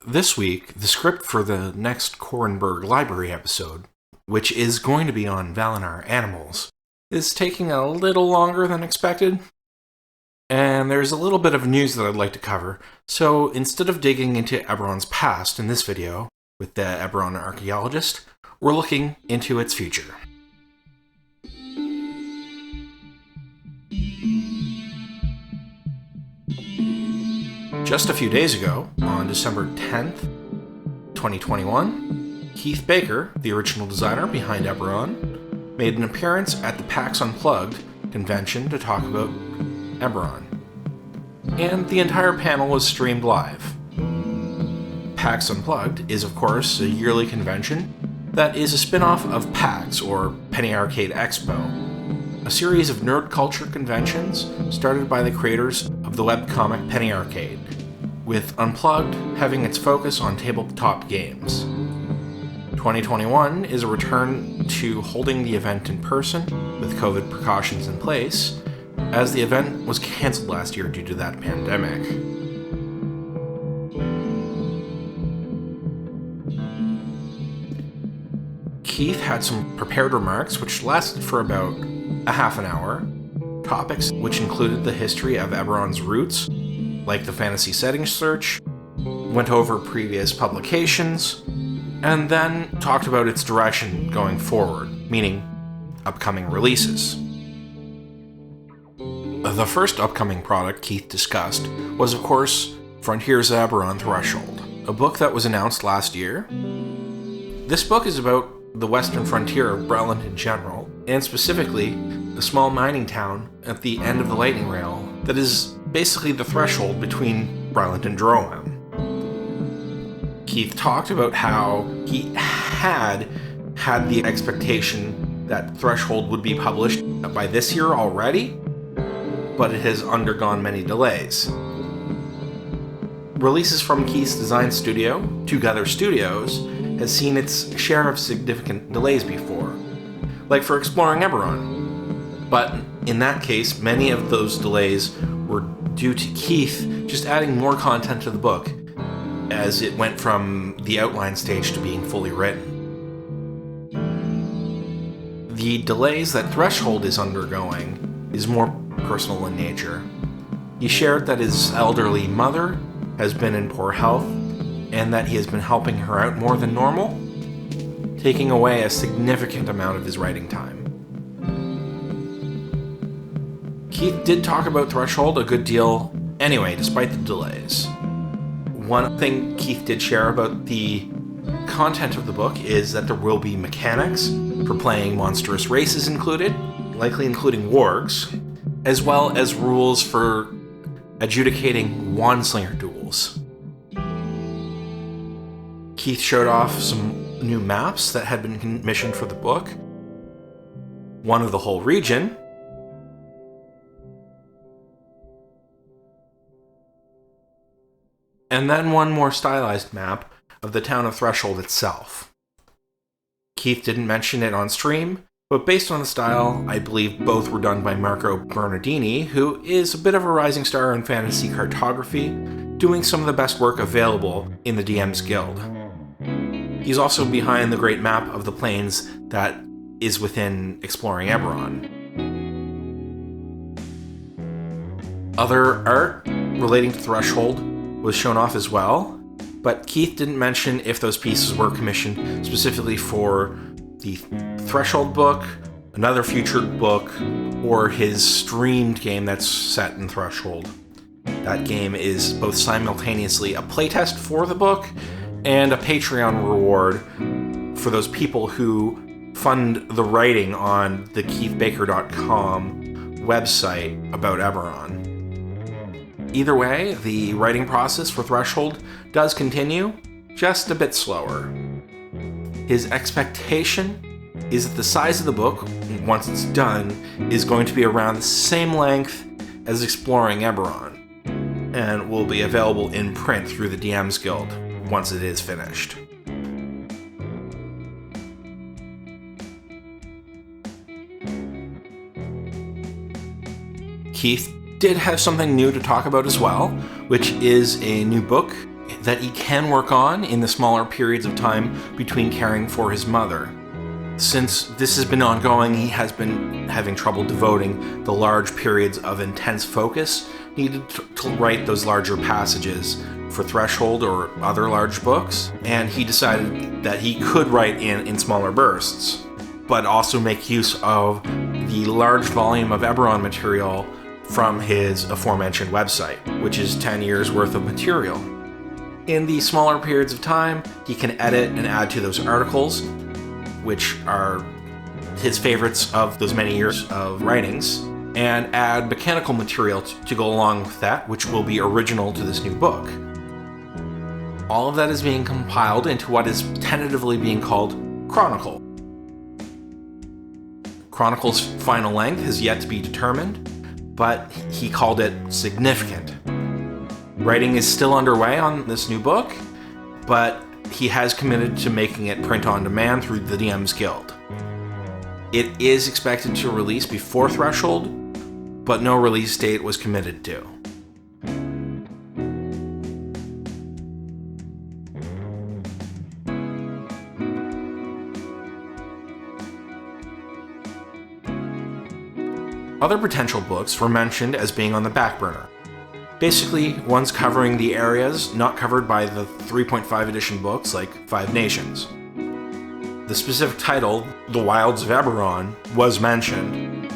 This week, the script for the next Korenberg Library episode, which is going to be on Valinor animals, is taking a little longer than expected. And there's a little bit of news that I'd like to cover, so instead of digging into Eberron's past in this video with the Eberron archaeologist, we're looking into its future. Just a few days ago, on December 10th, 2021, Keith Baker, the original designer behind Eberron, made an appearance at the PAX Unplugged convention to talk about Eberron. And the entire panel was streamed live. PAX Unplugged is, of course, a yearly convention that is a spin-off of PAX, or Penny Arcade Expo, a series of nerd culture conventions started by the creators of the webcomic Penny Arcade, with Unplugged having its focus on tabletop games. 2021 is a return to holding the event in person, with COVID precautions in place, as the event was cancelled last year due to that pandemic. Keith had some prepared remarks which lasted for about a half an hour, topics which included the history of Eberron's roots, like the fantasy settings search, went over previous publications, and then talked about its direction going forward, meaning upcoming releases. The first upcoming product Keith discussed was, of course, Frontiers of Eberron Threshold, a book that was announced last year. This book is about the western frontier of Breland in general, and specifically a small mining town at the end of the lightning rail that is basically the threshold between Breland and Drogham. Keith talked about how he had the expectation that Threshold would be published by this year already, but it has undergone many delays. Releases from Keith's design studio, Together Studios, has seen its share of significant delays before, like for Exploring Eberron. But in that case, many of those delays were due to Keith just adding more content to the book, as it went from the outline stage to being fully written. The delays that Threshold is undergoing is more personal in nature. He shared that his elderly mother has been in poor health, and that he has been helping her out more than normal, taking away a significant amount of his writing time. Keith did talk about Threshold a good deal anyway, despite the delays. One thing Keith did share about the content of the book is that there will be mechanics for playing monstrous races included, likely including wargs, as well as rules for adjudicating wandslinger duels. Keith showed off some new maps that had been commissioned for the book, one of the whole region, and then one more stylized map of the town of Threshold itself. Keith didn't mention it on stream, but based on the style, I believe both were done by Marco Bernadini, who is a bit of a rising star in fantasy cartography, doing some of the best work available in the DM's Guild. He's also behind the great map of the plains that is within Exploring Eberron. Other art relating to Threshold was shown off as well, but Keith didn't mention if those pieces were commissioned specifically for the Threshold book, another future book, or his streamed game that's set in Threshold. That game is both simultaneously a playtest for the book and a Patreon reward for those people who fund the writing on the keithbaker.com website about Eberron. Either way, the writing process for Threshold does continue, just a bit slower. His expectation is that the size of the book, once it's done, is going to be around the same length as Exploring Eberron, and will be available in print through the DM's Guild once it is finished. Keith did have something new to talk about as well, which is a new book that he can work on in the smaller periods of time between caring for his mother. Since this has been ongoing, he has been having trouble devoting the large periods of intense focus needed to write those larger passages for Threshold or other large books, and he decided that he could write in smaller bursts, but also make use of the large volume of Eberron material from his aforementioned website, which is 10 years worth of material. In the smaller periods of time, he can edit and add to those articles, which are his favorites of those many years of writings, and add mechanical material to go along with that, which will be original to this new book. All of that is being compiled into what is tentatively being called Chronicle. Chronicle's final length has yet to be determined, but he called it significant. Writing is still underway on this new book, but he has committed to making it print on demand through the DM's Guild. It is expected to release before Threshold, but no release date was committed to. Other potential books were mentioned as being on the back burner. Basically, ones covering the areas not covered by the 3.5 edition books like Five Nations. The specific title, The Wilds of Eberron, was mentioned.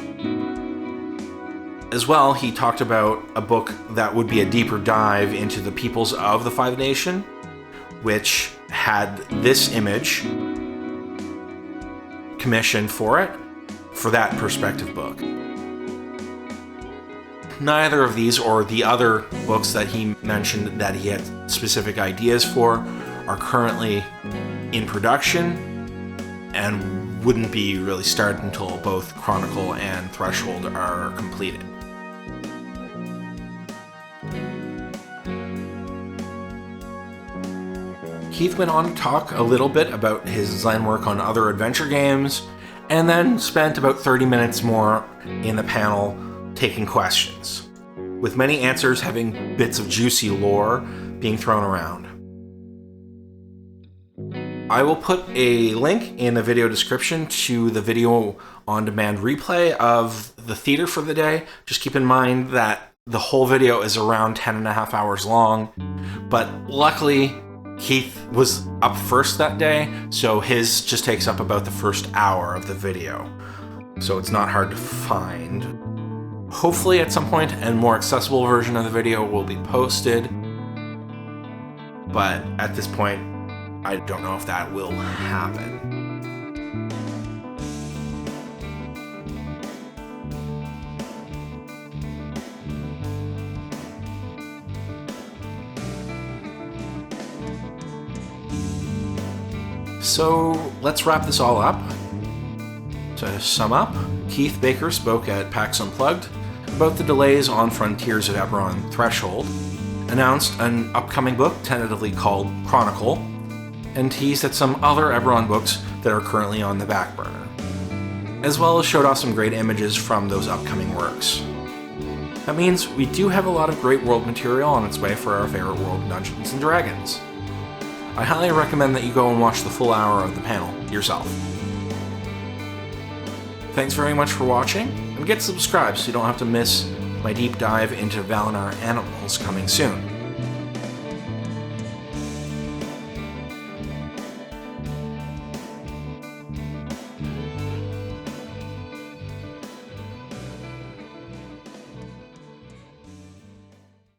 As well, he talked about a book that would be a deeper dive into the peoples of the Five Nation, which had this image commissioned for it, for that perspective book. Neither of these or the other books that he mentioned that he had specific ideas for are currently in production and wouldn't be really started until both Chronicle and Threshold are completed. Keith went on to talk a little bit about his design work on other adventure games, and then spent about 30 minutes more in the panel taking questions, with many answers having bits of juicy lore being thrown around. I will put a link in the video description to the video on-demand replay of the theater for the day. Just keep in mind that the whole video is around 10.5 hours long, but luckily Keith was up first that day, so his just takes up about the first hour of the video, so it's not hard to find. Hopefully at some point a more accessible version of the video will be posted, but at this point I don't know if that will happen. So let's wrap this all up. To sum up, Keith Baker spoke at PAX Unplugged about the delays on Frontiers of Eberron Threshold, announced an upcoming book tentatively called Chronicle, and teased at some other Eberron books that are currently on the back burner, as well as showed off some great images from those upcoming works. That means we do have a lot of great world material on its way for our favorite world, Dungeons & Dragons. I highly recommend that you go and watch the full hour of the panel yourself. Thanks very much for watching, and get subscribed so you don't have to miss my deep dive into Valinor animals coming soon.